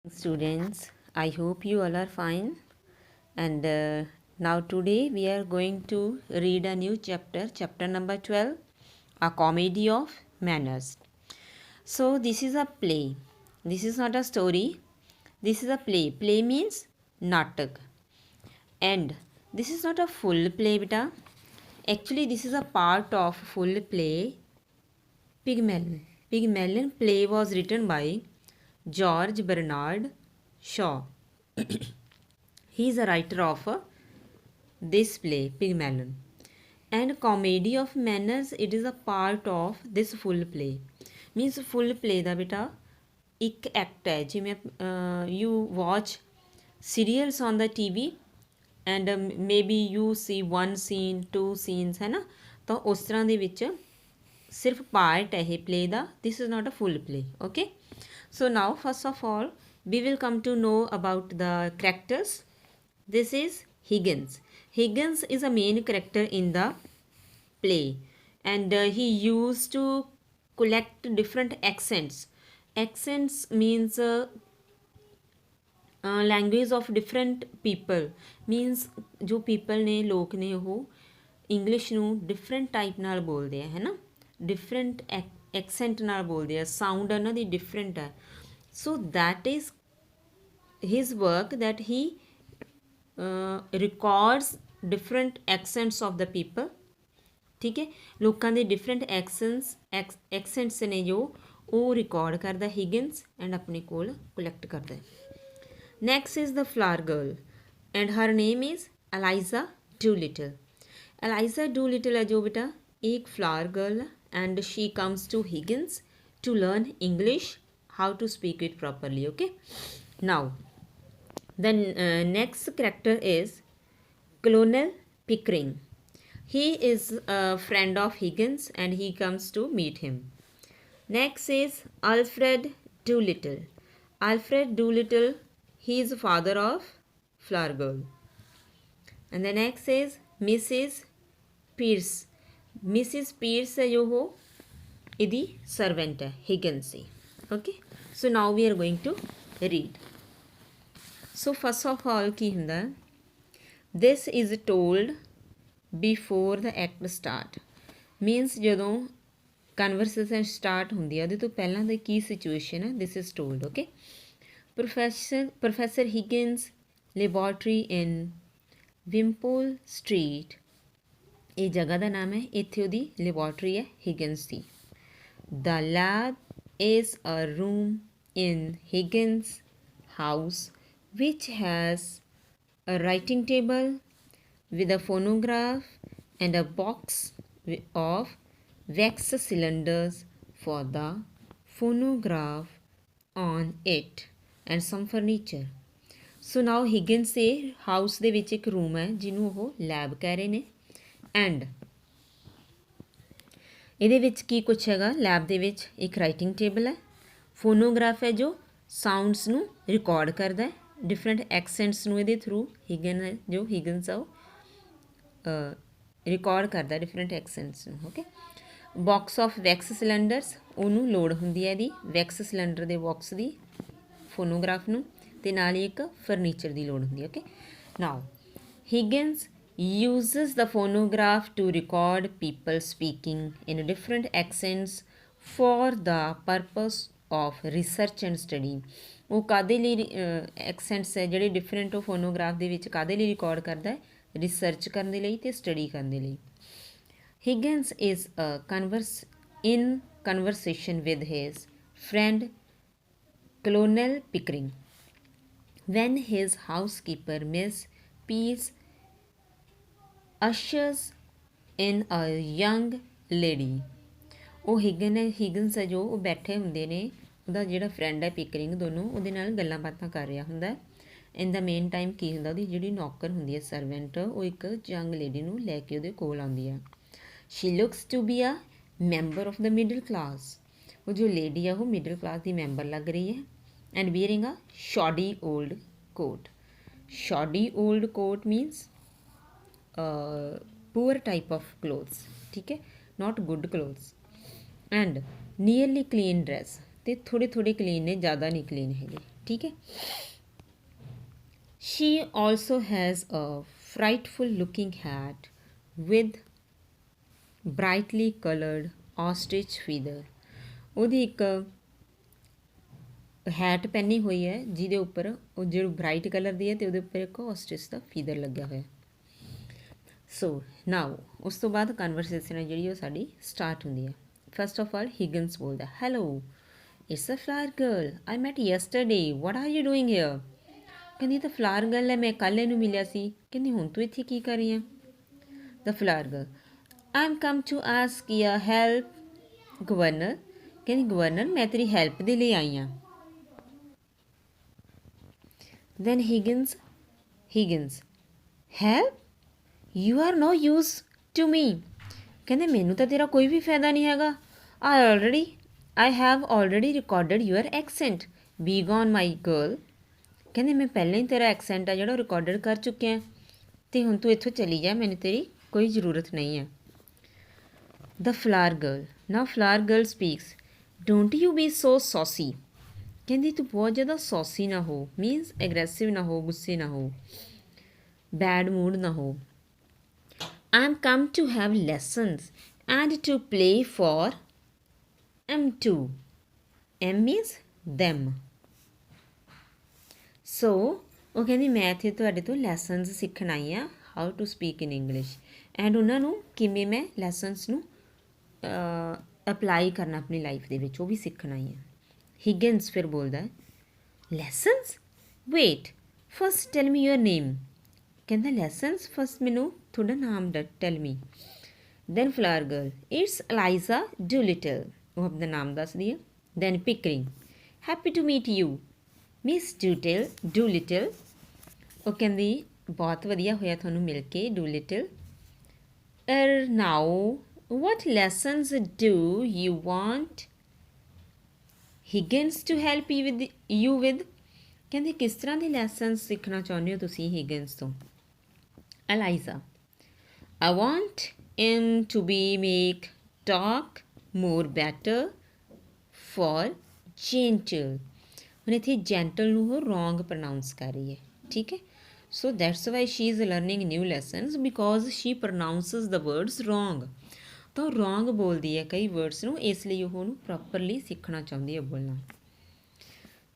Students, I hope you all are fine. And now, today, we are going to read a new chapter, chapter number 12, A Comedy of Manners. So, this is a play. This is not a story. This is a play. Play means natak. And this is not a full play, beta. Actually, this is a part of full play, Pygmalion. Pygmalion play was written by George Bernard Shaw. He is a writer of this play, Pygmalion. And Comedy of Manners, it is a part of this full play. Means full play ਦਾ ਬੇਟਾ ਇੱਕ act ਹੈ ਜਿਵੇਂ you watch serials on the TV and maybe you see one scene, two scenes ਹੈ ਨਾ ਤਾਂ ਉਸ ਤਰ੍ਹਾਂ ਦੇ ਵਿੱਚ ਸਿਰਫ ਪਾਰਟ ਹੈ ਇਹ play the. This is not a full play. Okay. So now first of all we will come to know about the characters. This is Higgins. Higgins is a main character in the play and he used to collect different accents. Accents means language of different people. Means जो people ने लोग ने वो English ਨੂੰ different type ਨਾਲ ਬੋਲਦੇ ਆ ਹੈ ਨਾ different accent ਨਾਲ ਬੋਲਦੇ ਆ sound ਉਹਨਾਂ ਦੀ different ਹੈ. So that is his work that he records different accents of the people. ਠੀਕ ਹੈ ਲੋਕਾਂ ਦੇ different accents ਨੇ ਜੋ ਉਹ ਰਿਕਾਰਡ ਕਰਦਾ ਹਿਗਿਨਸ ਐਂਡ ਆਪਣੇ ਕੋਲ ਕਲੈਕਟ ਕਰਦਾ. Next is the flower girl and her name is Eliza Doolittle. Eliza Doolittle ਹੈ ਜੋ ਬੇਟਾ ਇੱਕ flower girl and she comes to Higgins to learn English, how to speak it properly. Okay, now the next character is Colonel Pickering. He is a friend of Higgins and he comes to meet him. Next is Alfred Doolittle. Alfred Doolittle, he is the father of Flower Girl. And the next is Mrs. Pierce. Mrs. Pierce है जो हो इदी servant है Higgins से. Okay, so now we are going to read. So first of all ਕੀ ਹੁੰਦਾ this is told before the act start. Means ਜਦੋਂ conversation start ਹੁੰਦੀ ਹੈ ਉਹਦੇ ਤੋਂ ਪਹਿਲਾਂ ਦੀ ਕੀ ਸਿਚੁਏਸ਼ਨ ਹੈ this is told. Okay, Professor Higgins laboratory in Wimpole Street. ਇਹ ਜਗ੍ਹਾ ਦਾ ਨਾਮ ਹੈ ਇੱਥੇ ਉਹਦੀ ਲੈਬੋਰਟਰੀ ਹੈ Higgins the. The lab is a room in Higgins' house which has a writing table with a phonograph and a box of wax cylinders for the phonograph on it and some furniture. So now Higgins ਦੇ house ਦੇ ਵਿੱਚ ਇੱਕ room ਹੈ ਜਿਹਨੂੰ ਉਹ lab ਕਹਿ ਰਹੇ ਨੇ and ਇਹਦੇ ਵਿੱਚ ਕੀ ਕੁਛ ਹੈਗਾ ਲੈਬ ਦੇ ਵਿੱਚ ਇੱਕ ਰਾਈਟਿੰਗ ਟੇਬਲ ਹੈ ਫੋਨੋਗ੍ਰਾਫ ਹੈ ਜੋ ਸਾਊਂਡਸ ਨੂੰ ਰਿਕਾਰਡ ਕਰਦਾ ਹੈ ਡਿਫਰੈਂਟ ਐਕਸੈਂਟਸ ਨੂੰ ਇਹਦੇ ਥਰੂ ਹਿਗਨਸ ਆ ਉਹ ਰਿਕਾਰਡ ਕਰਦਾ ਡਿਫਰੈਂਟ ਐਕਸੈਂਟਸ ਨੂੰ. Okay, box of wax cylinders ਉਹਨੂੰ ਲੋੜ ਹੁੰਦੀ ਹੈ ਇਹਦੀ ਵੈਕਸ ਸਿਲੰਡਰ ਦੇ ਬਾਕਸ ਦੀ ਫੋਨੋਗ੍ਰਾਫ ਨੂੰ ਅਤੇ ਨਾਲ ਹੀ ਇੱਕ ਫਰਨੀਚਰ ਦੀ ਲੋੜ ਹੁੰਦੀ ਹੈ. Okay, now Higgins uses the phonograph to record people speaking in different accents for the purpose of research and study. ਉਹ ਕਾਹਦੇ ਲਈ ਐਕਸੈਂਟਸ ਹੈ ਜਿਹੜੇ ਡਿਫਰੈਂਟ ਉਹ ਫੋਨੋਗ੍ਰਾਫ ਦੇ ਵਿੱਚ ਕਾਹਦੇ ਲਈ ਰਿਕਾਰਡ ਕਰਦਾ ਹੈ ਰਿਸਰਚ ਕਰਨ ਦੇ ਲਈ ਅਤੇ ਸਟੱਡੀ ਕਰਨ ਦੇ ਲਈ. Higgins is in conversation with his friend Colonel Pickering when his housekeeper Miss Pease ushers in a young lady. ਉਹ ਹਿਗਨਸ ਹੈ ਜੋ ਉਹ ਬੈਠੇ ਹੁੰਦੇ ਨੇ ਉਹਦਾ ਜਿਹੜਾ ਫਰੈਂਡ ਹੈ ਪਿਕਰਿੰਗ ਦੋਨੋਂ ਉਹਦੇ ਨਾਲ ਗੱਲਾਂ ਬਾਤਾਂ ਕਰ ਰਿਹਾ ਹੁੰਦਾ. ਇਨ ਦਾ ਮੇਨ ਟਾਈਮ ਕੀ ਹੁੰਦਾ ਉਹਦੀ ਜਿਹੜੀ ਨੌਕਰ ਹੁੰਦੀ ਹੈ ਸਰਵੈਂਟ ਉਹ ਇੱਕ ਯੰਗ ਲੇਡੀ ਨੂੰ ਲੈ ਕੇ ਉਹਦੇ ਕੋਲ ਆਉਂਦੀ ਆ. She looks to be a member of the middle class. ਉਹ ਜੋ ਲੇਡੀ ਆ ਉਹ ਮਿਡਲ ਕਲਾਸ ਦੀ ਮੈਂਬਰ ਲੱਗ ਰਹੀ ਹੈ and wearing a shoddy old coat. Shoddy old coat means poor type of clothes. ठीक है, not good clothes and nearly clean dress. ਤੇ ਥੋੜੇ ਥੋੜੇ ਕਲੀਨ ਨੇ ਜ਼ਿਆਦਾ ਨਹੀਂ ਕਲੀਨ ਹੈਗੇ. ठीक है। She also has a frightful looking hat with brightly colored ostrich feather। ਉਹਦੀ ਇੱਕ हैट पहनी हुई है ਜਿਹਦੇ ਉੱਪਰ ਉਹ ਜਿਹੜੀ ਬ੍ਰਾਈਟ ਕਲਰ ਦੀ ਹੈ ਤੇ ਉਹਦੇ ਉੱਪਰ ਇੱਕ ਆਸਟ੍ਰਿਚ ਦਾ ਫੀਦਰ ਲੱਗਿਆ ਹੋਇਆ। ਸੋ ਨਾਓ ਉਸ ਤੋਂ ਬਾਅਦ ਕਨਵਰਸੇਸ਼ਨ ਹੈ ਜਿਹੜੀ ਉਹ ਸਾਡੀ ਸਟਾਰਟ ਹੁੰਦੀ ਹੈ। ਫਸਟ ਆਫ ਆਲ ਹਿਗਨਸ ਬੋਲਦਾ, hello it's a flower girl I met yesterday, what are you doing here. ਕਹਿੰਦੀ ਤਾਂ ਫਲਾਵਰ ਗਰਲ ਹੈ, ਮੈਂ ਕੱਲ੍ਹ ਇਹਨੂੰ ਮਿਲਿਆ ਸੀ। ਕਹਿੰਦੀ ਹੁਣ ਤੂੰ ਇੱਥੇ ਕੀ ਕਰ ਰਹੀ ਹੈ। The flower girl, I am come to ask your help governor. ਕਹਿੰਦੀ ਗਵਰਨਰ ਮੈਂ ਤੇਰੀ ਹੈਲਪ ਦੇ ਲਈ ਆਈ ਹਾਂ। Then Higgins, help? You are no use to me। ਕਹਿੰਦੇ ਮੈਨੂੰ ਤਾਂ ਤੇਰਾ ਕੋਈ ਵੀ ਫਾਇਦਾ ਨਹੀਂ ਹੈਗਾ। I have already recorded your accent। Be gone my girl। ਕਹਿੰਦੇ ਮੈਂ ਪਹਿਲਾਂ ਹੀ ਤੇਰਾ ਐਕਸੈਂਟ ਆ ਜਿਹੜਾ ਰਿਕਾਰਡਡ ਕਰ ਚੁੱਕਿਆ ਅਤੇ ਹੁਣ ਤੂੰ ਇੱਥੋਂ ਚਲੀ ਜਾ, ਮੈਨੂੰ ਤੇਰੀ ਕੋਈ ਜ਼ਰੂਰਤ ਨਹੀਂ ਹੈ। The flower girl, now flower girl speaks, don't you be so saucy। ਕਹਿੰਦੀ ਤੂੰ ਬਹੁਤ ਜ਼ਿਆਦਾ ਸੌਸੀ ਨਾ ਹੋ, ਮੀਨਸ ਐਗਰੈਸਿਵ ਨਾ ਹੋ, ਗੁੱਸੇ ਨਾ ਹੋ, ਬੈਡ ਮੂਡ ਨਾ ਹੋ। I am come to have lessons and to play for M2। M means them। So ਉਹ ਕਹਿੰਦੀ ਮੈਂ ਇੱਥੇ ਤੁਹਾਡੇ ਤੋਂ ਲੈਸਨਸ ਸਿੱਖਣ ਆਈ ਹਾਂ, how to speak in English, and ਉਹਨਾਂ ਨੂੰ ਕਿਵੇਂ ਮੈਂ ਲੈਸਨਸ ਨੂੰ ਅਪਲਾਈ ਕਰਨਾ ਆਪਣੀ ਲਾਈਫ ਦੇ ਵਿੱਚ, ਉਹ ਵੀ ਸਿੱਖਣ ਆਈ ਹਾਂ। ਹਿਗਨਸ ਫਿਰ ਬੋਲਦਾ, lessons wait first tell me your name. ਕਹਿੰਦਾ ਲੈਸਨਸ ਫਸਟ ਮੈਨੂੰ ਤੁਹਾਡਾ ਨਾਮ tell me. Then flower girl, it's Eliza Doolittle, ਉਹ ਆਪਣਾ ਨਾਮ ਦੱਸਦੀ ਹੈ। Then Pickering, happy to meet you miss Doolittle. ਉਹ ਕਹਿੰਦੀ ਬਹੁਤ ਵਧੀਆ ਹੋਇਆ ਤੁਹਾਨੂੰ ਮਿਲ ਕੇ ਡੂਲਿਟਲ। ਨਾਓ what lessons do you want Higgins to help you with। ਕਹਿੰਦੇ ਕਿਸ ਤਰ੍ਹਾਂ ਦੇ ਲੈਸਨਸ ਸਿੱਖਣਾ ਚਾਹੁੰਦੇ ਹੋ ਤੁਸੀਂ ਹਿਗਨਸ ਤੋਂ। ਅਲਾਈਜ਼ਾ, I want him to be make talk more better for gentle। ਹੁਣ ਇੱਥੇ ਜੈਂਟਲ ਨੂੰ ਉਹ ਰੋਂਗ ਪ੍ਰੋਨਾਊਂਸ ਕਰ ਰਹੀ ਹੈ, ਠੀਕ ਹੈ। So that's why she is learning new lessons because she pronounces the words wrong. ਤਾਂ ਉਹ ਰੋਂਗ ਬੋਲਦੀ ਹੈ ਕਈ ਵਰਡਸ ਨੂੰ, ਇਸ ਲਈ ਉਹ ਉਹਨੂੰ ਪ੍ਰੋਪਰਲੀ ਸਿੱਖਣਾ ਚਾਹੁੰਦੀ ਹੈ ਬੋਲਣਾ।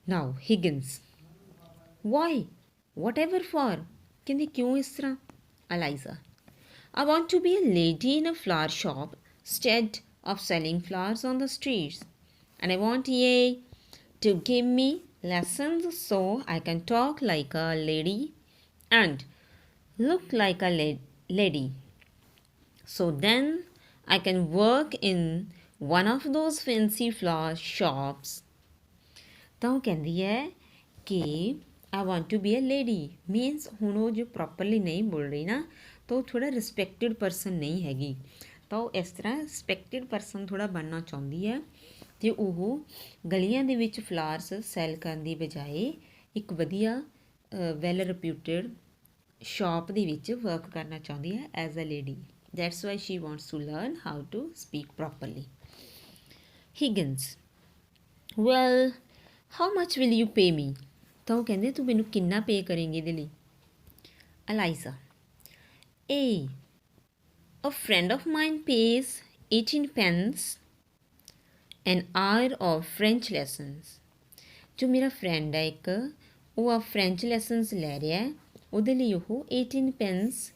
ਨਾਓ ਹਿਗਨਸ, ਵਾਈ ਵਾਟ ਐਵਰ ਫॉर। ਕਹਿੰਦੀ ਕਿਉਂ ਇਸ ਤਰ੍ਹਾਂ। ਅਲਾਈਜ਼ਾ, I want to be a lady in a flower shop instead of selling flowers on the streets, and I want ye to give me lessons so I can talk like a lady and look like a lady, so then I can work in one of those fancy flower shops। ਤਾਂ ਉਹ ਕਹਿੰਦੀ ਹੈ ਕਿ I want to be a lady means ਹੁਣ ਉਹ ਜੋ properly ਨਹੀਂ ਬੋਲ ਰਹੀ ਨਾ, ਤਾਂ ਉਹ ਥੋੜ੍ਹਾ ਰਿਸਪੈਕਟਡ ਪਰਸਨ ਨਹੀਂ ਹੈਗੀ, ਤਾਂ ਉਹ ਇਸ ਤਰ੍ਹਾਂ ਰਿਸਪੈਕਟਡ ਪਰਸਨ ਥੋੜ੍ਹਾ ਬਣਨਾ ਚਾਹੁੰਦੀ ਹੈ। ਅਤੇ ਉਹ ਗਲੀਆਂ ਦੇ ਵਿੱਚ ਫਲਾਵਰਸ ਸੈਲ ਕਰਨ ਦੀ ਬਜਾਏ ਇੱਕ ਵਧੀਆ ਵੈਲ ਰਿਪਿਊਟਡ ਸ਼ਾਪ ਦੇ ਵਿੱਚ ਵਰਕ ਕਰਨਾ ਚਾਹੁੰਦੀ ਹੈ as a lady. That's why she wants to learn how to speak properly. Higgins, well how much will you pay me. ਤਾਂ ਉਹ ਕਹਿੰਦੇ ਤੂੰ ਮੈਨੂੰ ਕਿੰਨਾ ਪੇ ਕਰੇਂਗੀ ਇਹਦੇ ਲਈ। ਅਲਾਈਜ਼ਾ, a friend of mine pays 18 pence an hour of French lessons। ਜੋ ਮੇਰਾ ਫਰੈਂਡ ਹੈ ਇੱਕ, ਉਹ ਆ ਫਰੈਂਚ ਲੈਸਨਸ ਲੈ ਰਿਹਾ, ਉਹਦੇ ਲਈ ਉਹ 18 ਪੈਨਸ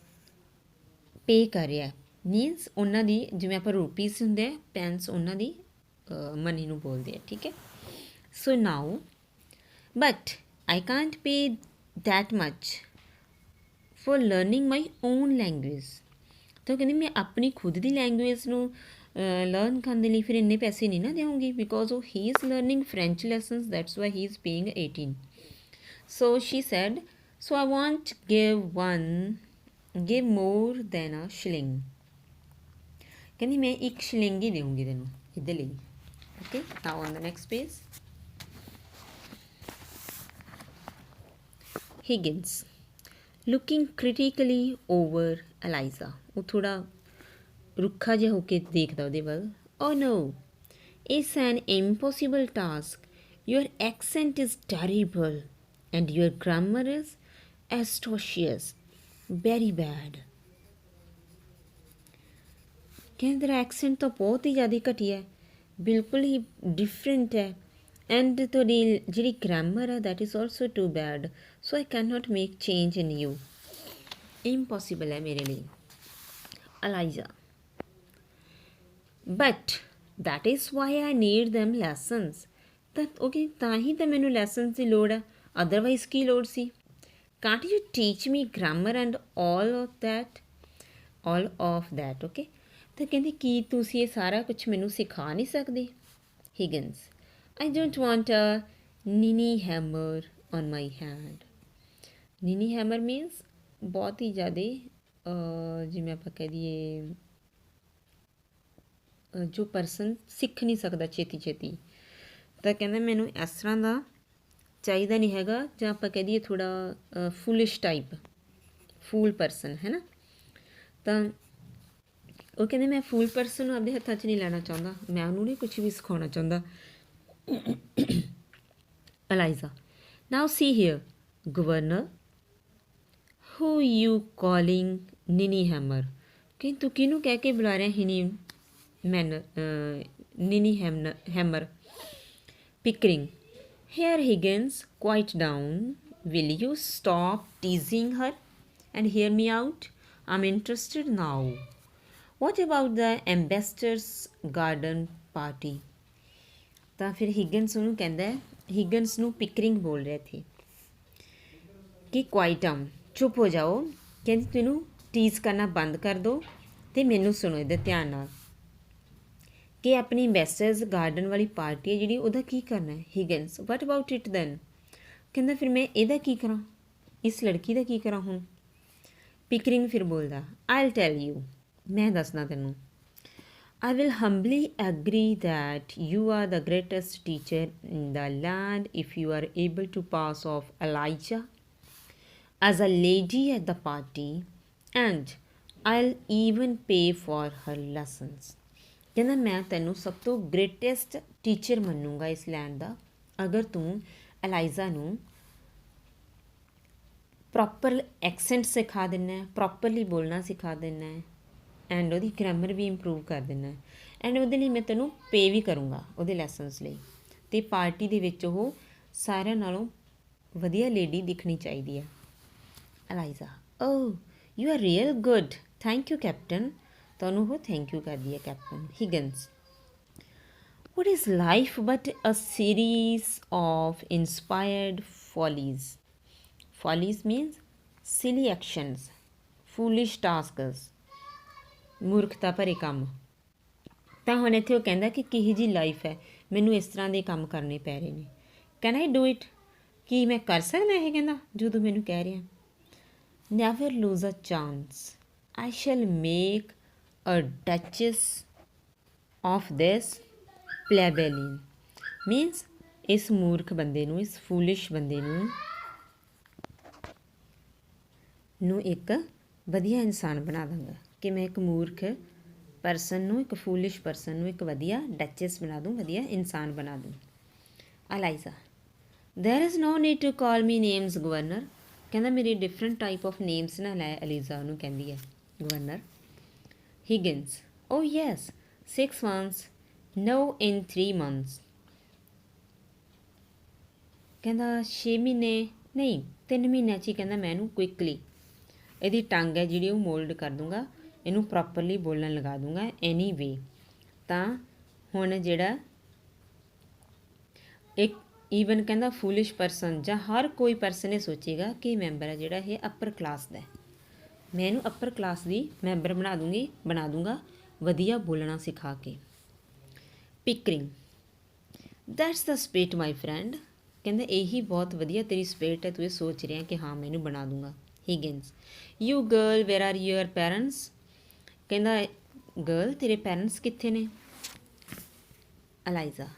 ਪੇ ਕਰ ਰਿਹਾ। ਮੀਨਸ ਉਹਨਾਂ ਦੀ ਜਿਵੇਂ ਆਪਾਂ ਰੁਪੀਸ ਹੁੰਦੇ ਆ, ਪੈਨਸ ਉਹਨਾਂ ਦੀ ਮਨੀ ਨੂੰ ਬੋਲਦੇ ਆ, ਠੀਕ ਹੈ। ਸੋ ਨਾਓ but I can't pay that much for learning my own language। ਤਾਂ ਕਹਿੰਦੀ ਮੈਂ ਆਪਣੀ ਖੁਦ ਦੀ ਲੈਂਗੁਏਜ ਨੂੰ ਲਰਨ ਕਰਨ ਦੇ ਲਈ ਫਿਰ ਇੰਨੇ ਪੈਸੇ ਨਹੀਂ ਨਾ ਦੇਵਾਂਗੀ, ਬਿਕੋਜ਼ ਉਹ he is learning French lessons, that's why he is paying 18। So she said, so I won't give more than a shilling। ਕਹਿੰਦੀ ਮੈਂ 1 ਸ਼ਿਲਿੰਗ ਹੀ ਦੇਵਾਂਗੀ ਤੈਨੂੰ ਇਹਦੇ ਲਈ। Okay, now on the next page. Higgins, looking critically over Eliza। ਉਹ ਥੋੜ੍ਹਾ ਰੁੱਖਾ ਜਿਹਾ ਹੋ ਕੇ ਦੇਖਦਾ ਉਹਦੇ ਵੱਲ। Oh no, it's an impossible task। your accent is terrible and your grammar is atrocious, very bad. ਕਹਿੰਦੇ ਤੇਰਾ ਐਕਸੈਂਟ ਤਾਂ ਬਹੁਤ ਹੀ ਜ਼ਿਆਦਾ ਘਟੀਆ ਹੈ, ਬਿਲਕੁਲ ਹੀ ਡਿਫਰੈਂਟ ਹੈ, ਐਂਡ ਤੁਹਾਡੀ ਜਿਹੜੀ ਗ੍ਰਾਮਰ ਹੈ that is also too bad, so I can not make change in you, impossible ਹੈ ਮੇਰੇ ਲਈ Eliza, but that is why I need them lessons, ਤਾਂ ਓਕੇ ਤਾਂ ਹੀ ਤਾਂ ਮੈਨੂੰ ਲੈਸਨਸ ਦੀ ਲੋੜ ਹੈ, ਅਦਰਵਾਈਜ਼ ਕੀ ਲੋੜ ਸੀ। Can't you teach me grammar and all of that okay. ਤਾਂ ਕਹਿੰਦੇ ਕੀ ਤੁਸੀਂ ਇਹ ਸਾਰਾ ਕੁਛ ਮੈਨੂੰ ਸਿਖਾ ਨਹੀਂ ਸਕਦੇ। Higgins, I don't want a ninnyhammer on my hand. Ninnyhammer means ਬਹੁਤ ਹੀ ਜ਼ਿਆਦਾ ਜਿਵੇਂ ਆਪਾਂ ਕਹਿ ਦਈਏ ਜੋ ਪਰਸਨ ਸਿੱਖ ਨਹੀਂ ਸਕਦਾ ਛੇਤੀ ਛੇਤੀ, ਤਾਂ ਕਹਿੰਦਾ ਮੈਨੂੰ ਇਸ ਤਰ੍ਹਾਂ ਦਾ ਚਾਹੀਦਾ ਨਹੀਂ ਹੈਗਾ, ਜਾਂ ਆਪਾਂ ਕਹਿ ਦਈਏ ਥੋੜ੍ਹਾ ਫੂਲਿਸ਼ ਟਾਈਪ, ਫੂਲ ਪਰਸਨ ਹੈ ਨਾ। ਤਾਂ ਉਹ ਕਹਿੰਦੇ ਮੈਂ ਫੂਲ ਪਰਸਨ ਨੂੰ ਆਪਦੇ ਹੱਥਾਂ 'ਚ ਨਹੀਂ ਲੈਣਾ ਚਾਹੁੰਦਾ, ਮੈਂ ਉਹਨੂੰ ਨਹੀਂ ਕੁਛ ਵੀ ਸਿਖਾਉਣਾ ਚਾਹੁੰਦਾ। Eliza, now see here governor, who you calling ninnyhammer, ਕਿ ਤੂੰ ਕਿਹਨੂੰ ਕਹਿ ਕੇ ਬੁਲਾ ਰਿਹਾ ninnyhammer. Pickering, here Higgins, quiet down, will you stop teasing her and hear me out, I am interested now. What about the ambassador's garden party? ਤਾਂ ਫਿਰ Higgins ਉਹਨੂੰ ਕਹਿੰਦਾ ਹੈ, ਹਿਗਨਸ ਨੂੰ ਪਿਕਰਿੰਗ ਬੋਲ ਰਿਹਾ ਇੱਥੇ ਕਿ ਕੁਆਇਟ ਡਾਊਨ, ਚੁੱਪ ਹੋ ਜਾਓ, ਕਹਿੰਦੀ ਤੈਨੂੰ ਟੀਜ਼ ਕਰਨਾ ਬੰਦ ਕਰ ਦਿਓ ਅਤੇ ਮੈਨੂੰ ਸੁਣੋ ਇਹਦਾ ਧਿਆਨ ਨਾਲ, ਕਿ ਆਪਣੀ ਐਂਬੈਸਡਰਸ ਗਾਰਡਨ ਵਾਲੀ ਪਾਰਟੀ ਹੈ ਜਿਹੜੀ, ਉਹਦਾ ਕੀ ਕਰਨਾ ਹੈ। ਹਿਗਨਸ, ਵਟ ਅਬਾਊਟ ਇਟ ਦੈਨ, ਕਹਿੰਦਾ ਫਿਰ ਮੈਂ ਇਹਦਾ ਕੀ ਕਰਾਂ, ਇਸ ਲੜਕੀ ਦਾ ਕੀ ਕਰਾਂ ਹੁਣ। ਪਿਕਰਿੰਗ ਫਿਰ ਬੋਲਦਾ, ਆਈਲ ਟੈਲ ਯੂ, ਮੈਂ ਦੱਸਦਾ ਤੈਨੂੰ। I will humbly agree that you are the greatest teacher in the land if you are able to pass off Elijah as a lady at the party, and I'll even pay for her lessons. ਕਹਿੰਦਾ ਮੈਂ ਤੈਨੂੰ ਸਭ ਤੋਂ greatest teacher ਮੰਨੂੰਗਾ ਇਸ land ਦਾ, ਅਗਰ ਤੂੰ ਅਲਾਈਜ਼ਾ ਨੂੰ proper accent ਸਿਖਾ ਦਿੰਦਾ, ਪ੍ਰੋਪਰਲੀ ਬੋਲਣਾ ਸਿਖਾ ਦਿੰਦਾ, ਐਂਡ ਉਹਦੀ ਗ੍ਰਾਮਰ ਵੀ ਇੰਪਰੂਵ ਕਰ ਦਿੰਦਾ, ਐਂਡ ਉਹਦੇ ਲਈ ਮੈਂ ਤੈਨੂੰ ਪੇ ਵੀ ਕਰੂੰਗਾ ਉਹਦੇ ਲੈਸਨਸ ਲਈ, ਅਤੇ ਪਾਰਟੀ ਦੇ ਵਿੱਚ ਉਹ ਸਾਰਿਆਂ ਨਾਲੋਂ ਵਧੀਆ ਲੇਡੀ ਦਿਖਣੀ ਚਾਹੀਦੀ ਹੈ। Eliza, oh you are real good, thank you captain, ਤੁਹਾਨੂੰ ਉਹ ਥੈਂਕ ਯੂ ਕਰਦੀ ਹੈ captain. Higgins, what is life but a series of inspired follies. Follies means silly actions, foolish tasks, ਮੂਰਖਤਾ ਭਰੇ ਕੰਮ। ਤਾਂ ਹੁਣ ਇੱਥੇ ਉਹ ਕਹਿੰਦਾ ਕਿ ਕਿਹੋ ਜਿਹੀ ਲਾਈਫ ਹੈ, ਮੈਨੂੰ ਇਸ ਤਰ੍ਹਾਂ ਦੇ ਕੰਮ ਕਰਨੇ ਪੈ ਰਹੇ ਨੇ। ਕੈਨ ਆਈ ਡੂ ਇਟ, ਕੀ ਮੈਂ ਕਰ ਸਕਦਾ ਇਹ, ਕਹਿੰਦਾ ਜੋ ਤੂੰ ਮੈਨੂੰ ਕਹਿ ਰਿਹਾ। Never lose a chance, I shall make a duchess of this plebeian, means ਇਸ ਮੂਰਖ ਬੰਦੇ ਨੂੰ, ਇਸ ਫੂਲਿਸ਼ ਬੰਦੇ ਨੂੰ ਇੱਕ ਵਧੀਆ ਇਨਸਾਨ ਬਣਾ ਦਾਂਗਾ, ਕਿ ਮੈਂ ਇੱਕ ਮੂਰਖ ਪਰਸਨ ਨੂੰ, ਇੱਕ ਫੂਲਿਸ਼ ਪਰਸਨ ਨੂੰ ਇੱਕ ਵਧੀਆ ਡਚੈਸ ਬਣਾ ਦੂੰ, ਵਧੀਆ ਇਨਸਾਨ ਬਣਾ ਦੂੰ। Eliza, there is no need to call me names governor, ਕਹਿੰਦਾ ਮੇਰੀ ਡਿਫਰੈਂਟ ਟਾਈਪ ਆਫ ਨੇਮਸ ਨਾ ਲੈ, ਅਲੀਜ਼ਾ ਉਹਨੂੰ ਕਹਿੰਦੀ ਹੈ governor. ਹਿਗਨਸ, O yes 6 months, no in 3 months, ਕਹਿੰਦਾ 6 ਮਹੀਨੇ ਨਹੀਂ 3 ਮਹੀਨਿਆਂ 'ਚ ਹੀ, ਕਹਿੰਦਾ ਮੈਂ ਇਹਨੂੰ ਕੁਇਕਲੀ ਇਹਦੀ ਟੰਗ ਹੈ ਜਿਹੜੀ ਉਹ ਮੋਲਡ ਕਰ ਦੂੰਗਾ, ਇਹਨੂੰ ਪ੍ਰੋਪਰਲੀ ਬੋਲਣ ਲਗਾ ਦੂੰਗਾ ਐਨੀ ਵੇ। ਤਾਂ ਹੁਣ ਜਿਹੜਾ ਇੱਕ ਈਵਨ ਕਹਿੰਦਾ ਫੂਲਿਸ਼ ਪਰਸਨ ਜਾਂ ਹਰ ਕੋਈ ਪਰਸਨ ਇਹ ਸੋਚੇਗਾ ਕਿ ਮੈਂਬਰ ਹੈ ਜਿਹੜਾ ਇਹ ਅਪਰ ਕਲਾਸ ਦਾ, ਮੈਂ ਇਹਨੂੰ ਅਪਰ ਕਲਾਸ ਦੀ ਮੈਂਬਰ ਬਣਾ ਦੂੰਗਾ ਵਧੀਆ ਬੋਲਣਾ ਸਿਖਾ ਕੇ। Pickering, that's the spirit my friend, ਕਹਿੰਦਾ ਇਹੀ ਬਹੁਤ ਵਧੀਆ ਤੇਰੀ ਸਪਿਰਿਟ ਹੈ, ਤੂੰ ਇਹ ਸੋਚ ਰਿਹਾ ਕਿ ਹਾਂ ਮੈਂ ਇਹਨੂੰ ਬਣਾ ਦੂੰਗਾ। Higgins, you girl where are your parents, ਕਹਿੰਦਾ ਗਰਲ ਤੇਰੇ ਪੈਰੈਂਟਸ ਕਿੱਥੇ ਨੇ। ਅਲਾਈਜ਼ਾ,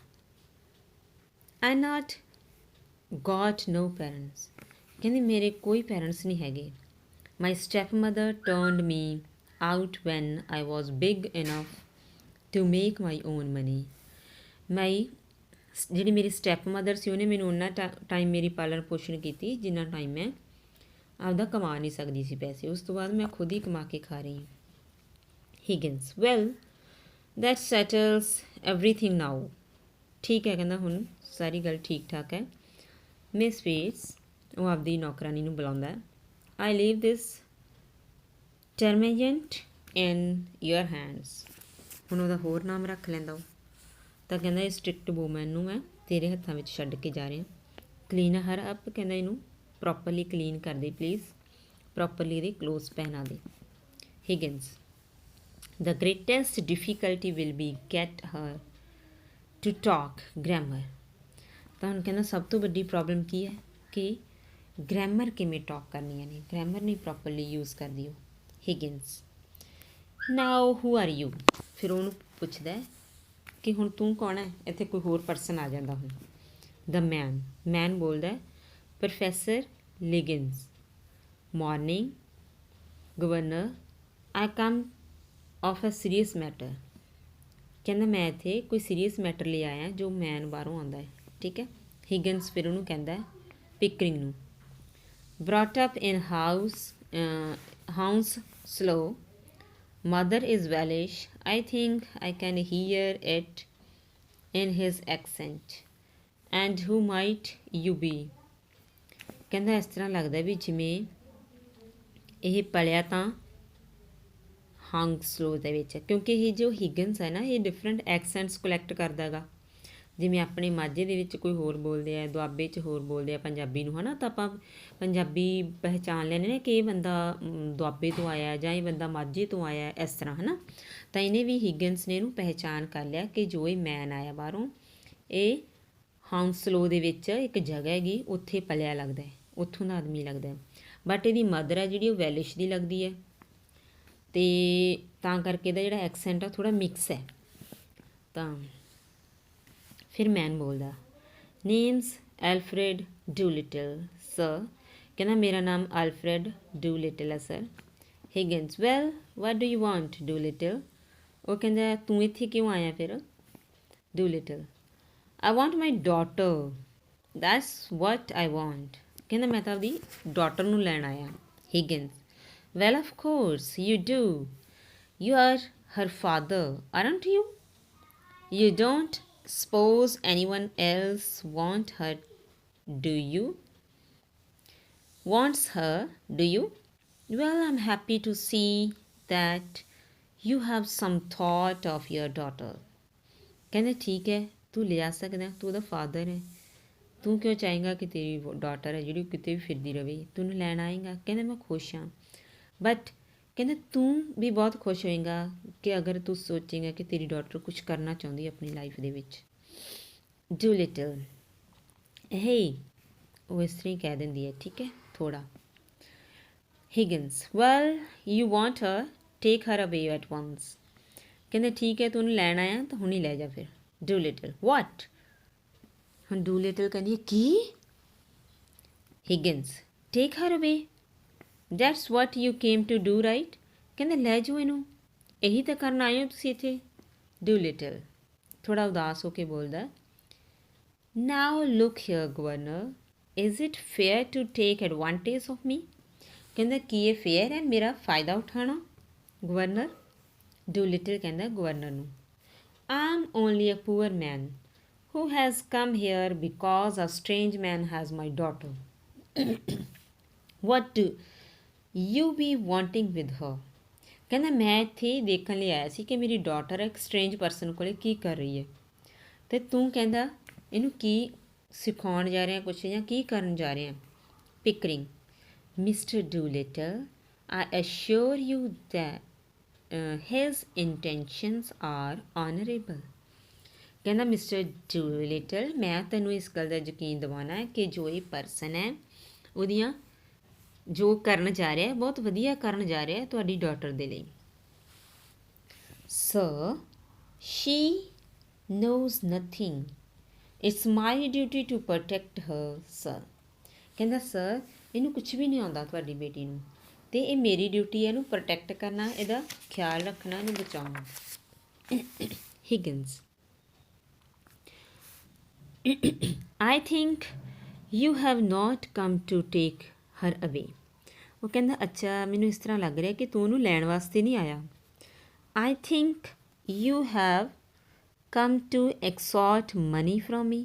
ਆਈ ਨਾਟ ਗੋਟ ਨੋ ਪੈਰੈਂਟਸ, ਕਹਿੰਦੀ ਮੇਰੇ ਕੋਈ ਪੈਰੈਂਟਸ ਨਹੀਂ ਹੈਗੇ। My step mother turned me out when I was big enough to make my own money, my ਜਿਹੜੀ ਮੇਰੀ ਸਟੈਪ ਮਦਰ ਸੀ ਉਹਨੇ ਮੈਨੂੰ ਉਹਨਾਂ ਟਾਈਮ ਮੇਰੀ ਪਾਲਣ ਪੋਸ਼ਣ ਕੀਤੀ ਜਿੰਨਾ ਟਾਈਮ ਮੈਂ ਆਪਦਾ ਕਮਾ ਨਹੀਂ ਸਕਦੀ ਸੀ ਪੈਸੇ। ਉਸ ਤੋਂ ਬਾਅਦ ਮੈਂ ਖੁਦ ਹੀ ਕਮਾ ਕੇ ਖਾ ਰਹੀ ਹਾਂ। ਹਿਗਿੰਸ ਵੈਲ ਦੈਟ ਸੈਟਲਸ ਐਵਰੀਥਿੰਗ ਨਾਓ। ਠੀਕ ਹੈ, ਕਹਿੰਦਾ ਹੁਣ ਸਾਰੀ ਗੱਲ ਠੀਕ ਠਾਕ ਹੈ। ਮਿਸ ਵੇਟਸ, ਉਹ ਆਪਦੀ ਨੌਕਰਾਨੀ ਨੂੰ ਬੁਲਾਉਂਦਾ, I leave this termagant in your hands. ਹੁਣ ਉਹਦਾ ਹੋਰ ਨਾਮ ਰੱਖ ਲੈਂਦਾ ਉਹ, ਤਾਂ ਕਹਿੰਦਾ ਇਹ ਸਟ੍ਰਿਕਟ ਵੂਮੈਨ ਨੂੰ ਮੈਂ ਤੇਰੇ ਹੱਥਾਂ ਵਿੱਚ ਛੱਡ ਕੇ ਜਾ ਰਿਹਾ। ਕਲੀਨ ਹਰ ਅਪ, ਕਹਿੰਦਾ ਇਹਨੂੰ ਪ੍ਰੋਪਰਲੀ ਕਲੀਨ ਕਰ ਦੇ ਪਲੀਜ਼, ਪ੍ਰੋਪਰਲੀ ਇਹਦੇ ਕਲੋਥਸ ਪਹਿਨਾ ਦੇ। ਹਿਗਿੰਸ the greatest difficulty will be get her to talk grammar। ਤਾਂ ਹੁਣ ਕਹਿੰਦਾ ਸਭ ਤੋਂ ਵੱਡੀ ਪ੍ਰੋਬਲਮ ਕੀ ਹੈ ਕਿ ਗ੍ਰਾਮਰ ਕਿਵੇਂ ਟਾਕ ਕਰਨੀਆਂ ਨੇ, ਗ੍ਰਾਮਰ ਨਹੀਂ ਪ੍ਰੋਪਰਲੀ ਯੂਜ਼ ਕਰਦੀ ਉਹ। ਹਿਗਿੰਸ ਨਾਓ ਹੂ ਆਰ ਯੂ। ਫਿਰ ਉਹਨੂੰ ਪੁੱਛਦਾ ਕਿ ਹੁਣ ਤੂੰ ਕੌਣ ਹੈ। ਇੱਥੇ ਕੋਈ ਹੋਰ ਪਰਸਨ ਆ ਜਾਂਦਾ ਹੁਣ। ਦ ਮੈਨ ਬੋਲਦਾ, professor Higgins. Morning governor, I come of a serious matter. ਕਹਿੰਦਾ ਮੈਂ ਇੱਥੇ ਕੋਈ ਸੀਰੀਅਸ ਮੈਟਰ ਲਈ ਆਇਆ ਜੋ ਮੈਨ ਬਾਹਰੋਂ ਆਉਂਦਾ ਹੈ। ਠੀਕ ਹੈ। ਹਿਗਿੰਸ ਫਿਰ ਉਹਨੂੰ ਕਹਿੰਦਾ ਪਿਕਰਿੰਗ ਨੂੰ, brought up in Hounslow, mother is Welsh, I think I can hear it in his accent, and who might you be. ਕਹਿੰਦਾ ਇਸ ਤਰ੍ਹਾਂ ਲੱਗਦਾ ਵੀ ਜਿਵੇਂ ਇਹ ਪਲਿਆ ਤਾਂ ਹੰਗ ਸਲੋ ਦੇ ਵਿੱਚ, ਕਿਉਂਕਿ ਇਹ ਜੋ ਹਿਗਿੰਸ ਹੈ ਨਾ ਇਹ ਡਿਫਰੈਂਟ ਐਕਸੈਂਟਸ ਕਲੈਕਟ ਕਰਦਾ ਗਾ। ਜਿਵੇਂ ਆਪਣੇ ਮਾਝੇ ਦੇ ਵਿੱਚ ਕੋਈ ਹੋਰ ਬੋਲਦੇ ਆ, ਦੁਆਬੇ 'ਚ ਹੋਰ ਬੋਲਦੇ ਆ ਪੰਜਾਬੀ ਨੂੰ, ਹੈ ਨਾ, ਤਾਂ ਆਪਾਂ ਪੰਜਾਬੀ ਪਹਿਚਾਣ ਲੈਂਦੇ ਨੇ ਕਿ ਇਹ ਬੰਦਾ ਦੁਆਬੇ ਤੋਂ ਆਇਆ ਜਾਂ ਇਹ ਬੰਦਾ ਮਾਝੇ ਤੋਂ ਆਇਆ, ਇਸ ਤਰ੍ਹਾਂ ਹੈ ਨਾ। ਤਾਂ ਇਹਨੇ ਵੀ ਹਿਗਿੰਸ ਨੇ ਇਹਨੂੰ ਪਹਿਚਾਣ ਕਰ ਲਿਆ ਕਿ ਜੋ ਇਹ ਮੈਨ ਆਇਆ ਬਾਹਰੋਂ ਇਹ ਹਾਊਂਸਲੋ ਦੇ ਵਿੱਚ ਇੱਕ ਜਗ੍ਹਾ ਹੈਗੀ, ਉੱਥੇ ਪਲਿਆ ਲੱਗਦਾ, ਉੱਥੋਂ ਦਾ ਆਦਮੀ ਲੱਗਦਾ। ਬਟ ਇਹਦੀ ਮਦਰ ਹੈ ਜਿਹੜੀ ਉਹ ਵੈਲਿਸ਼ ਦੀ ਲੱਗਦੀ ਹੈ, ਅਤੇ ਤਾਂ ਕਰਕੇ ਇਹਦਾ ਜਿਹੜਾ ਐਕਸੈਂਟ ਆ ਥੋੜ੍ਹਾ ਮਿਕਸ ਹੈ। ਤਾਂ ਫਿਰ ਮੈਨ ਬੋਲਦਾ, ਨੇਮਸ ਐਲਫਰੈਡ ਡੂਲਿਟਲ ਸਰ। ਕਹਿੰਦਾ ਮੇਰਾ ਨਾਮ ਐਲਫਰੈਡ ਡੂਲਿਟਲ ਹੈ sir. Higgins well what do you want Doolittle. ਉਹ ਕਹਿੰਦਾ ਤੂੰ ਇੱਥੇ ਕਿਉਂ ਆਇਆ ਫਿਰ। Doolittle I want my daughter, that's what I want. ਕਹਿੰਦਾ ਮੈਂ ਤਾਂ ਆਪਦੀ ਡਾਟਰ ਨੂੰ ਲੈਣ ਆਇਆ। ਹਿਗਿੰਸ well, of course you do. You are her father, aren't you? You don't suppose anyone else wants her, do you? Wants her, do you? Well, I'm happy to see that you have some thought of your daughter. ਕਹਿੰਦੇ ਠੀਕ ਹੈ ਤੂੰ ਲਿਆ ਸਕਦਾ, ਤੂੰ ਉਹਦਾ father ਹੈ, ਤੂੰ ਕਿਉਂ ਚਾਹੇਂਗਾ ਕਿ ਤੇਰੀ ਡਾਟਰ ਹੈ ਜਿਹੜੀ ਕਿਤੇ ਵੀ ਫਿਰਦੀ ਰਹੇ, ਤੂੰ ਉਹਨੂੰ ਲੈਣ ਆਏਂਗਾ। ਕਹਿੰਦੇ ਮੈਂ ਖੁਸ਼ ਹਾਂ, ਬਟ ਕਹਿੰਦੇ ਤੂੰ ਵੀ ਬਹੁਤ ਖੁਸ਼ ਹੋਏਗਾ ਕਿ ਅਗਰ ਤੂੰ ਸੋਚੇਂਗਾ ਕਿ ਤੇਰੀ ਡਾਟਰ ਕੁਛ ਕਰਨਾ ਚਾਹੁੰਦੀ ਆਪਣੀ ਲਾਈਫ ਦੇ ਵਿੱਚ। ਡੂਲਿਟਲ ਹੇ, ਉਹ ਇਸ ਤਰ੍ਹਾਂ ਹੀ ਕਹਿ ਦਿੰਦੀ ਹੈ, ਠੀਕ ਹੈ, ਥੋੜ੍ਹਾ। ਹਿਗਿੰਸ well you want Har, take her ਅਵੇ ਐਟ ਵੰਸ। ਕਹਿੰਦੇ ਠੀਕ ਹੈ ਤੂੰ ਉਹਨੂੰ ਲੈਣ ਆਇਆ ਤਾਂ ਹੁਣ ਹੀ ਲੈ ਜਾ ਫਿਰ। ਡੂਲਿਟਲ ਵਾਟ। ਹੁਣ ਡੂਲਿਟਲ ਕਹਿੰਦੀ ਹੈ ਕੀ। ਹਿਗਿੰਸ take her away, that's what you came to do right. ਕਹਿੰਦੇ ਲੈ ਜਾਓ ਇਹਨੂੰ, ਇਹੀ ਤਾਂ ਕਰਨ ਆਏ ਹੋ ਤੁਸੀਂ ਇੱਥੇ। ਡੂਲਿਟਲ ਥੋੜ੍ਹਾ ਉਦਾਸ ਹੋ ਕੇ ਬੋਲਦਾ, now look here governor, is it fair to take advantage of me. ਕਹਿੰਦਾ ਕੀ ਇਹ ਫੇਅਰ ਹੈ ਮੇਰਾ ਫਾਇਦਾ ਉਠਾਉਣਾ ਗਵਰਨਰ। ਡੂਲਿਟਲ ਕਹਿੰਦਾ ਗਵਰਨਰ ਨੂੰ, I am only a poor man who has come here because a strange man has my daughter. What do you be wanting with her? ਕਹਿੰਦਾ ਮੈਂ ਇੱਥੇ ਦੇਖਣ ਲਈ ਆਇਆ ਸੀ ਕਿ ਮੇਰੀ ਡਾਟਰ ਇੱਕ ਸਟਰੇਂਜ ਪਰਸਨ ਕੋਲ ਕੀ ਕਰ ਰਹੀ ਹੈ, ਅਤੇ ਤੂੰ ਕਹਿੰਦਾ ਇਹਨੂੰ ਕੀ ਸਿਖਾਉਣ ਜਾ ਰਿਹਾ ਕੁਛ ਜਾਂ ਕੀ ਕਰਨ ਜਾ ਰਿਹਾ। Pickering mister Doolittle, I assure you that his intentions are honorable. ਕਹਿੰਦਾ ਮਿਸਟਰ ਡੂਲਿਟਲ ਮੈਂ ਤੈਨੂੰ ਇਸ ਗੱਲ ਦਾ ਯਕੀਨ ਦਿਵਾਉਣਾ ਹੈ ਕਿ ਜੋ ਇਹ ਪਰਸਨ ਹੈ ਉਹਦੀਆਂ ਜੋ ਕਰਨ ਜਾ ਰਿਹਾ ਬਹੁਤ ਵਧੀਆ ਕਰਨ ਜਾ ਰਿਹਾ ਤੁਹਾਡੀ ਡਾਟਰ ਦੇ ਲਈ। Sir she knows nothing, it's my duty to protect her sir. ਕਹਿੰਦਾ ਸਰ ਇਹਨੂੰ ਕੁਛ ਵੀ ਨਹੀਂ ਆਉਂਦਾ ਤੁਹਾਡੀ ਬੇਟੀ ਨੂੰ, ਅਤੇ ਇਹ ਮੇਰੀ ਡਿਊਟੀ ਹੈ ਇਹਨੂੰ ਪ੍ਰੋਟੈਕਟ ਕਰਨਾ, ਇਹਦਾ ਖਿਆਲ ਰੱਖਣਾ, ਇਹਨੂੰ ਬਚਾਉਣਾ। ਹਿਗਿੰਸ I think you have not come to take her away. ਉਹ ਕਹਿੰਦਾ ਅੱਛਾ ਮੈਨੂੰ ਇਸ ਤਰ੍ਹਾਂ ਲੱਗ ਰਿਹਾ ਕਿ ਤੂੰ ਉਹਨੂੰ ਲੈਣ ਵਾਸਤੇ ਨਹੀਂ ਆਇਆ. I think you have come to extort money from me.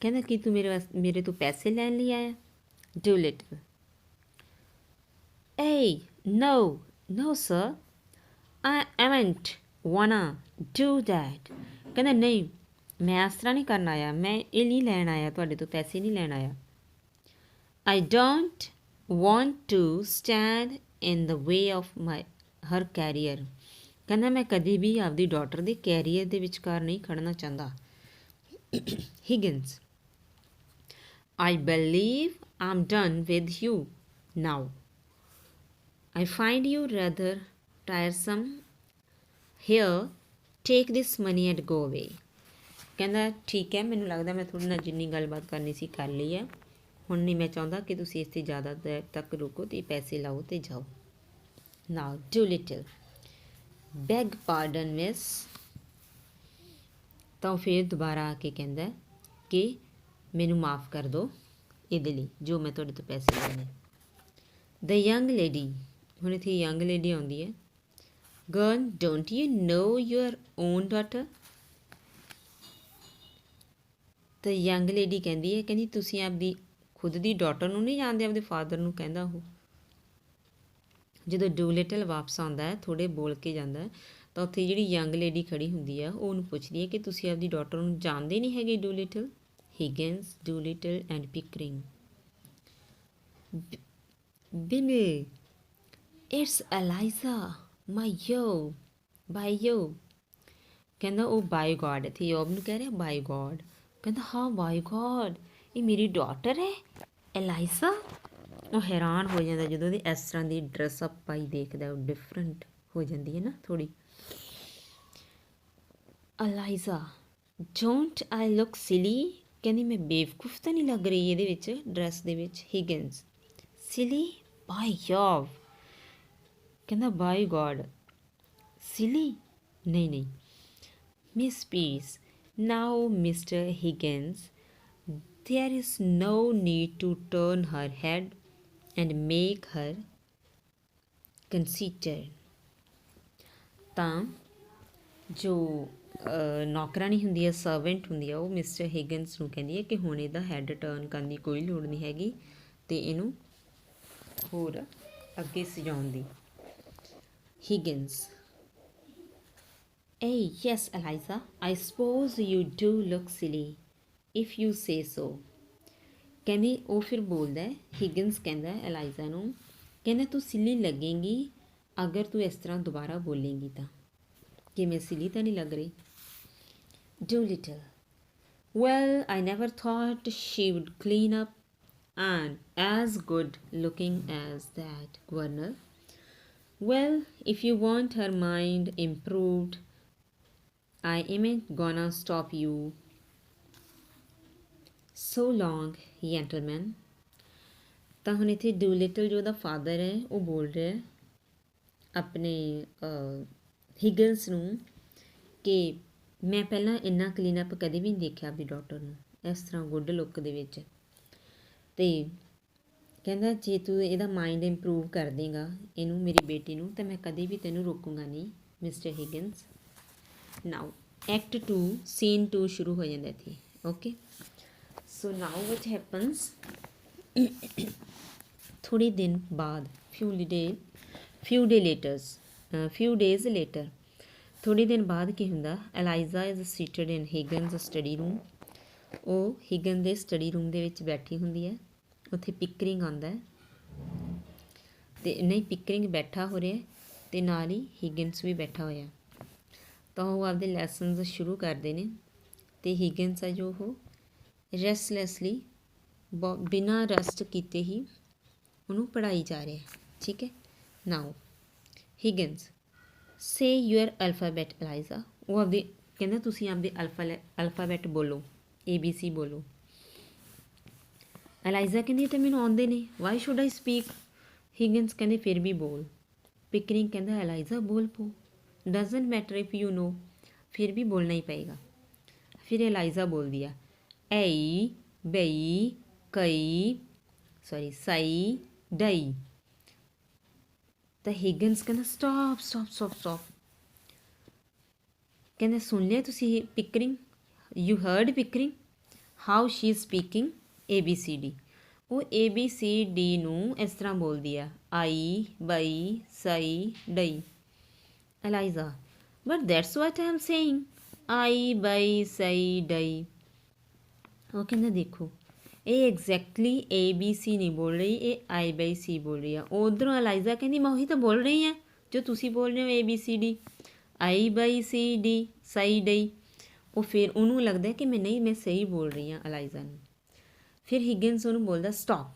ਕਹਿੰਦਾ ਕਿ ਤੂੰ ਮੇਰੇ ਤੋਂ ਪੈਸੇ ਲੈਣ ਲਈ ਆਇਆ. Doolittle. Hey, no, no sir. I haven't wanna do that. ਕਹਿੰਦਾ ਨਹੀਂ ਮੈਂ ਇਸ ਤਰ੍ਹਾਂ ਨਹੀਂ ਕਰਨ ਆਇਆ, ਮੈਂ ਇਹ ਨਹੀਂ ਲੈਣ ਆਇਆ, ਤੁਹਾਡੇ ਤੋਂ ਪੈਸੇ ਨਹੀਂ ਲੈਣ ਆਇਆ. I don't want to stand in the way of her career. ਕਹਿੰਦਾ ਮੈਂ ਕਦੇ ਵੀ ਆਪਦੀ ਡਾਟਰ ਦੇ ਕੈਰੀਅਰ ਦੇ ਵਿਚਕਾਰ ਨਹੀਂ ਖੜਨਾ ਚਾਹੁੰਦਾ. Higgins. I believe I'm done with you now. I find you rather tiresome. Here, take this money and go away. ਕਹਿੰਦਾ ਠੀਕ ਹੈ ਮੈਨੂੰ ਲੱਗਦਾ ਮੈਂ ਤੁਹਾਡੇ ਨਾਲ ਜਿੰਨੀ ਗੱਲਬਾਤ ਕਰਨੀ ਸੀ ਕਰ ਲਈ ਹੈ, ਹੁਣ ਨਹੀਂ ਮੈਂ ਚਾਹੁੰਦਾ ਕਿ ਤੁਸੀਂ ਇਸ 'ਤੇ ਜ਼ਿਆਦਾ ਦੇਰ ਤੱਕ ਰੁਕੋ ਅਤੇ ਪੈਸੇ ਲਾਓ ਅਤੇ ਜਾਓ. Now Doolittle. Beg pardon miss. ਤਾਂ ਉਹ ਫਿਰ ਦੁਬਾਰਾ ਆ ਕੇ ਕਹਿੰਦਾ ਕਿ ਮੈਨੂੰ ਮਾफ़ ਕਰ ਦਿਓ ਇਹਦੇ ਲਈ ਜੋ ਮੈਂ ਤੁਹਾਡੇ ਤੋਂ ਪੈਸੇ ਲੈਣੇ. The young lady. ਹੁਣ ਇੱਥੇ ਯੰਗ ਲੇਡੀ ਆਉਂਦੀ ਹੈ. Girl, don't you know your own daughter? ਤਾਂ ਯੰਗ ਲੇਡੀ ਕਹਿੰਦੀ ਹੈ, ਕਹਿੰਦੀ ਤੁਸੀਂ ਆਪਦੀ ਖੁਦ ਦੀ ਡਾਟਰ ਨੂੰ ਨਹੀਂ ਜਾਣਦੇ, ਆਪਦੇ ਫਾਦਰ ਨੂੰ ਕਹਿੰਦਾ ਉਹ. ਜਦੋਂ ਡੂਲਿਟਲ ਵਾਪਸ ਆਉਂਦਾ ਹੈ, ਥੋੜ੍ਹੇ ਬੋਲ ਕੇ ਜਾਂਦਾ ਤਾਂ ਉੱਥੇ ਜਿਹੜੀ ਯੰਗ ਲੇਡੀ ਖੜੀ ਹੁੰਦੀ ਆ ਉਹ ਉਹਨੂੰ ਪੁੱਛਦੀ ਹੈ ਕਿ ਤੁਸੀਂ ਆਪਦੀ ਡਾਟਰ ਨੂੰ ਜਾਣਦੇ ਨਹੀਂ ਹੈਗੇ ਡੂਲਿਟਲ. Higgins, Doolittle and Pickering. Bill, it's Eliza, my yo, by yo. ਕਹਿੰਦਾ ਉਹ ਬਾਈ ਗॉड, ਇੱਥੇ ਯੋਬ ਨੂੰ ਕਹਿ ਰਿਹਾ ਬਾਈ ਗॉड. ਕਹਿੰਦਾ ਹਾਂ ਬਾਈ ਗॉड, ਇਹ ਮੇਰੀ ਡਾਟਰ ਹੈ ਐਲਾਈਜ਼ਾ. ਉਹ ਹੈਰਾਨ ਹੋ ਜਾਂਦਾ ਜਦੋਂ ਉਹਦੀ ਇਸ ਤਰ੍ਹਾਂ ਦੀ ਡਰੈਸਅਪ ਪਾਈ ਦੇਖਦਾ, ਉਹ ਡਿਫਰੈਂਟ ਹੋ ਜਾਂਦੀ ਹੈ ਨਾ ਥੋੜ੍ਹੀ. Eliza, don't I look silly. ਕਹਿੰਦੀ ਮੈਂ ਬੇਵਕੂਫ ਤਾਂ ਨਹੀਂ ਲੱਗ ਰਹੀ ਇਹਦੇ ਵਿੱਚ ਡਰੈਸ ਦੇ ਵਿੱਚ. ਹਿਗਨਸ. Silly by Jove. ਕਹਿੰਦਾ ਬਾਈ ਗॉड ਸਿਲੀ ਨਹੀਂ ਨਹੀਂ. Miss Pearce. Now mister Higgins, there is no need to turn her head and make her conceited. ਤਾਂ ਜੋ ਨੌਕਰਾਨੀ ਹੁੰਦੀ ਹੈ, ਸਰਵੈਂਟ ਹੁੰਦੀ ਹੈ, ਉਹ ਮਿਸਟਰ ਹਿਗਨਸ ਨੂੰ ਕਹਿੰਦੀ ਹੈ ਕਿ ਹੁਣ ਇਹਦਾ ਹੈਡ ਟਰਨ ਕਰਨ ਦੀ ਕੋਈ ਲੋੜ ਨਹੀਂ ਹੈਗੀ ਅਤੇ ਇਹਨੂੰ ਹੋਰ ਅੱਗੇ ਸਜਾਉਣ ਦੀ. ਹਿਗਨਸ. Hey, yes, Eliza, I suppose you do look silly, if you say so. ਕਹਿੰਦੀ ਉਹ ਫਿਰ ਬੋਲਦਾ ਹੈ, ਹਿਗਨਸ ਕਹਿੰਦਾ ਐਲਾਈਜ਼ਾ ਨੂੰ, ਕਹਿੰਦਾ ਤੂੰ ਸਿੱਲੀ ਲੱਗੇਂਗੀ ਅਗਰ ਤੂੰ ਇਸ ਤਰ੍ਹਾਂ ਦੁਬਾਰਾ ਬੋਲੇਂਗੀ ਤਾਂ. ਕਿ ਮੈਂ ਸਿੱਲੀ ਤਾਂ ਨਹੀਂ ਲੱਗ ਰਹੀ. Doolittle. Well, I never thought she would clean up and as good looking as that, Governor. Well, if you want her mind improved, I ain't gonna stop you. So long, gentlemen. ਤਾਂ ਹੁਣ ਇੱਥੇ ਡੂਲਿਟਲ ਜੋ ਉਹਦਾ father ਹੈ ਉਹ ਬੋਲ ਰਿਹਾ ਆਪਣੇ ਹਿਗਨਸ ਨੂੰ ਕਿ ਮੈਂ ਪਹਿਲਾਂ ਇੰਨਾ ਕਲੀਨ ਅਪ ਕਦੇ ਵੀ ਨਹੀਂ ਦੇਖਿਆ ਆਪਣੀ ਡਾਟਰ ਨੂੰ ਇਸ ਤਰ੍ਹਾਂ ਗੁੱਡ ਲੁੱਕ ਦੇ ਵਿੱਚ. ਅਤੇ ਕਹਿੰਦਾ ਜੇ ਤੂੰ ਇਹਦਾ ਮਾਈਂਡ ਇੰਪਰੂਵ ਕਰ ਦੇਗਾ ਇਹਨੂੰ, ਮੇਰੀ ਬੇਟੀ ਨੂੰ, ਤਾਂ ਮੈਂ ਕਦੇ ਵੀ ਤੈਨੂੰ ਰੋਕੂੰਗਾ ਨਹੀਂ ਮਿਸਟਰ ਹਿਗਨਸ. ਨਾਓ ਐਕਟ 2 ਸੀਨ 2 ਸ਼ੁਰੂ ਹੋ ਜਾਂਦਾ ਇੱਥੇ. ਓਕੇ, ਸੋ ਨਾਓ ਵਟ ਹੈਪਨਸ. ਥੋੜ੍ਹੇ ਦਿਨ ਬਾਅਦ few days later ਥੋੜ੍ਹੇ ਦਿਨ ਬਾਅਦ ਕੀ ਹੁੰਦਾ, Eliza is seated in Higgins study room. ਉਹ ਹਿਗਨ ਦੇ ਸਟੱਡੀ ਰੂਮ ਦੇ ਵਿੱਚ ਬੈਠੀ ਹੁੰਦੀ ਹੈ. ਉੱਥੇ ਪਿਕਰਿੰਗ ਆਉਂਦਾ ਅਤੇ ਨਹੀਂ ਪਿਕਰਿੰਗ ਬੈਠਾ ਹੋ ਰਿਹਾ ਅਤੇ ਨਾਲ ਹੀ ਹਿਗਨਸ ਵੀ ਬੈਠਾ ਹੋਇਆ. ਤਾਂ ਉਹ ਆਪਦੇ ਲੈਸਨਸ ਸ਼ੁਰੂ ਕਰਦੇ ਨੇ ਅਤੇ ਹਿਗਨਸ ਹੈ ਜੋ ਉਹ ਰੈਸਟਲੈਸਲੀ ਬਿਨਾਂ ਰੈਸਟ ਕੀਤੇ ਹੀ ਉਹਨੂੰ ਪੜ੍ਹਾਈ ਜਾ ਰਿਹਾ. ਠੀਕ ਹੈ. Now ਹਿਗਨਸ. Say your alphabet Eliza. ਉਹ ਆਪਦੇ ਕਹਿੰਦਾ ਤੁਸੀਂ ਆਪਦੇ ਅਲਫਾਬੈਟ ਬੋਲੋ, ABC ਬੋਲੋ. ਐਲਾਈਜ਼ਾ ਕਹਿੰਦੀ ਤਾਂ ਮੈਨੂੰ ਆਉਂਦੇ ਨੇ, ਵਾਈ ਸ਼ੁੱਡ ਆਈ ਸਪੀਕ. ਹਿਗਨਸ ਕਹਿੰਦੇ ਫਿਰ ਵੀ ਬੋਲ. ਪਿਕਰਿੰਗ ਕਹਿੰਦਾ ਐਲਾਈਜ਼ਾ ਬੋਲ ਪੋ, doesn't matter if you know. ਫਿਰ ਵੀ ਬੋਲਣਾ ਹੀ ਪਏਗਾ. ਫਿਰ ਐਲਾਈਜ਼ਾ ਬੋਲਦੀ ਆ, A, ਬਈ, ਕਈ, ਸੌਰੀ ਸਈ, ਡਈ। ਤਾਂ ਹਿਗਨਸ ਕਹਿੰਦਾ ਸਟਾਪ। ਕਹਿੰਦੇ ਸੁਣ ਲਿਆ ਤੁਸੀਂ Pickering, you heard Pickering, how she is speaking ABCD। ਉਹ ABCD ਨੂੰ ਇਸ ਤਰ੍ਹਾਂ ਬੋਲਦੀ ਆ, ਆਈ, ਬਈ, ਸਈ, ਡਈ। Eliza, but that's what I am saying, ਆਈ, ਬਈ, ਸਈ, ਡਈ। ਉਹ ਕਹਿੰਦਾ ਦੇਖੋ ਇਹ ਐਗਜ਼ੈਕਟਲੀ ABC ਨਹੀਂ ਬੋਲ ਰਹੀ, ਇਹ IBC ਬੋਲ ਰਹੀ ਆ। ਉਧਰੋਂ ਅਲਾਈਜ਼ਾ ਕਹਿੰਦੀ ਮੈਂ ਉਹੀ ਤਾਂ ਬੋਲ ਰਹੀ ਹਾਂ ਜੋ ਤੁਸੀਂ ਬੋਲ ਰਹੇ ਹੋ ABCD, IBCD, ਸਹੀ ਡਈ। ਉਹ ਫਿਰ ਉਹਨੂੰ ਲੱਗਦਾ ਕਿ ਮੈਂ ਸਹੀ ਬੋਲ ਰਹੀ ਹਾਂ ਅਲਾਈਜ਼ਾ ਨੂੰ। ਫਿਰ ਹਿਗਿਨਸ ਉਹਨੂੰ ਬੋਲਦਾ ਸਟਾਪ,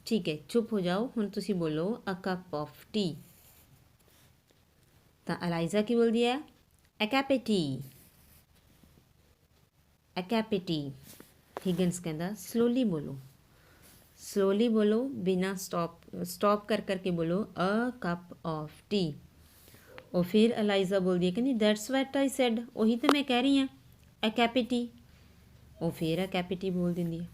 ਠੀਕ ਹੈ ਚੁੱਪ ਹੋ ਜਾਓ, ਹੁਣ ਤੁਸੀਂ ਬੋਲੋ ਅ ਕੱਪ ਆਫ ਟੀ। ਤਾਂ ਅਲਾਈਜ਼ਾ ਕੀ ਬੋਲਦੀ ਹੈ, ਅ ਕੱਪ ਟੀ, ਅ ਕੱਪ ਟੀ। ਹਿਗਿਨਸ ਕਹਿੰਦਾ ਸਲੋਲੀ ਬੋਲੋ, ਬਿਨਾਂ ਸਟਾਪ ਕਰਕੇ ਬੋਲੋ ਅ ਕੱਪ ਆਫ ਟੀ। ਉਹ ਫਿਰ ਅਲਾਈਜ਼ਾ ਬੋਲਦੀ ਹੈ ਕਹਿੰਦੀ ਦੈਟਸ ਵੈਟ ਆਈ ਸੈਡ, ਉਹੀ ਤਾਂ ਮੈਂ ਕਹਿ ਰਹੀ ਹਾਂ ਅ ਕੈਪੀਟੀ। ਉਹ ਫਿਰ ਅ ਕੈਪੀਟੀ ਬੋਲ ਦਿੰਦੀ ਹੈ।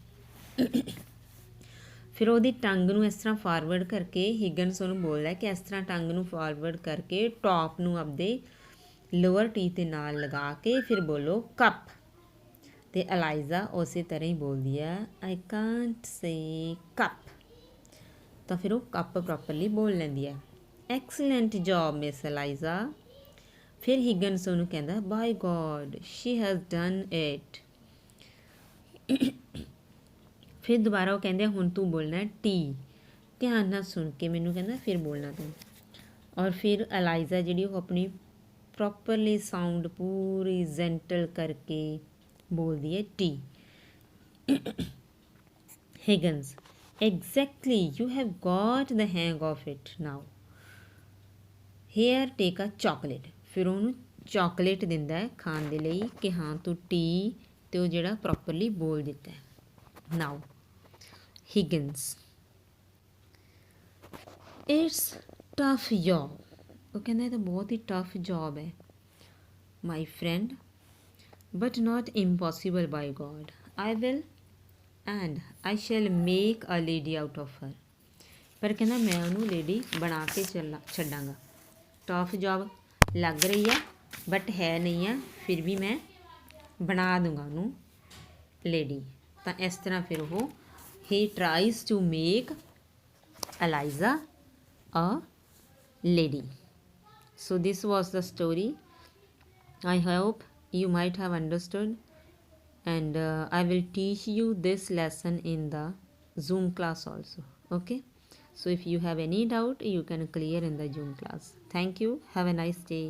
ਫਿਰ ਉਹਦੀ ਟੰਗ ਨੂੰ ਇਸ ਤਰ੍ਹਾਂ ਫਾਰਵਰਡ ਕਰਕੇ ਹਿਗਨਸ ਉਹਨੂੰ ਬੋਲਦਾ ਕਿ ਇਸ ਤਰ੍ਹਾਂ ਟੰਗ ਨੂੰ ਫਾਰਵਰਡ ਕਰਕੇ ਟੌਪ ਨੂੰ ਆਪਦੇ ਲੋਅਰ ਟੀ ਦੇ ਨਾਲ ਲਗਾ ਕੇ ਫਿਰ ਬੋਲੋ ਕੱਪ। ਅਤੇ ਅਲਾਈਜ਼ਾ ਉਸੇ ਤਰ੍ਹਾਂ ਹੀ ਬੋਲਦੀ ਹੈ ਆਈ ਕਾਂਟ ਸੇ ਕੱਪ। ਤਾਂ ਫਿਰ ਉਹ ਕੱਪ ਪ੍ਰੋਪਰਲੀ ਬੋਲ ਲੈਂਦੀ ਹੈ। Excellent job miss Eliza. ਫਿਰ ਹਿਗਨਸ ਉਹਨੂੰ ਕਹਿੰਦਾ by God she has done it. ਫਿਰ ਦੁਬਾਰਾ ਉਹ ਕਹਿੰਦੇ ਹੁਣ ਤੂੰ ਬੋਲਣਾ ਟੀ, ਧਿਆਨ ਨਾਲ ਸੁਣ ਕੇ ਮੈਨੂੰ ਕਹਿੰਦਾ ਫਿਰ ਬੋਲਣਾ ਤੂੰ। ਔਰ ਫਿਰ ਅਲਾਈਜ਼ਾ ਜਿਹੜੀ ਉਹ ਆਪਣੀ ਪ੍ਰੋਪਰਲੀ ਸਾਊਂਡ ਪੂਰੀ ਜੈਂਟਲ ਕਰਕੇ ਬੋਲਦੀ ਹੈ T. ਹਿਗਨਸ exactly, you have got the hang of it now, here take a chocolate। ਫਿਰ ਉਹਨੂੰ ਚਾਕਲੇਟ ਦਿੰਦਾ ਹੈ ਖਾਣ ਦੇ ਲਈ ਕਿ ਹਾਂ ਤੂੰ ਟੀ ਅਤੇ ਉਹ ਜਿਹੜਾ ਪ੍ਰੋਪਰਲੀ ਬੋਲ ਦਿੱਤਾ ਹੈ। Now Higgins it's tough job. ਉਹ ਕਹਿੰਦਾ ਇਹ ਤਾਂ ਬਹੁਤ ਹੀ ਟਫ ਜੋਬ ਹੈ my friend, but not impossible by God, I will and I shall make a lady out of her. ਪਰ ਕਹਿੰਦਾ ਮੈਂ ਉਹਨੂੰ ਲੇਡੀ ਬਣਾ ਕੇ ਛੱਡਾਂਗਾ। ਟਫ ਜੋਬ ਲੱਗ ਰਹੀ ਆ ਬਟ ਹੈ ਨਹੀਂ ਆ, ਫਿਰ ਵੀ ਮੈਂ ਬਣਾ ਦੂੰਗਾ ਉਹਨੂੰ ਲੇਡੀ। ਤਾਂ ਇਸ ਤਰ੍ਹਾਂ ਫਿਰ ਉਹ he tries to make Eliza a lady. So this was the story. I hope you might have understood, and I will teach you this lesson in the Zoom class also. Okay, so if you have any doubt you can clear in the Zoom class. Thank you, have a nice day.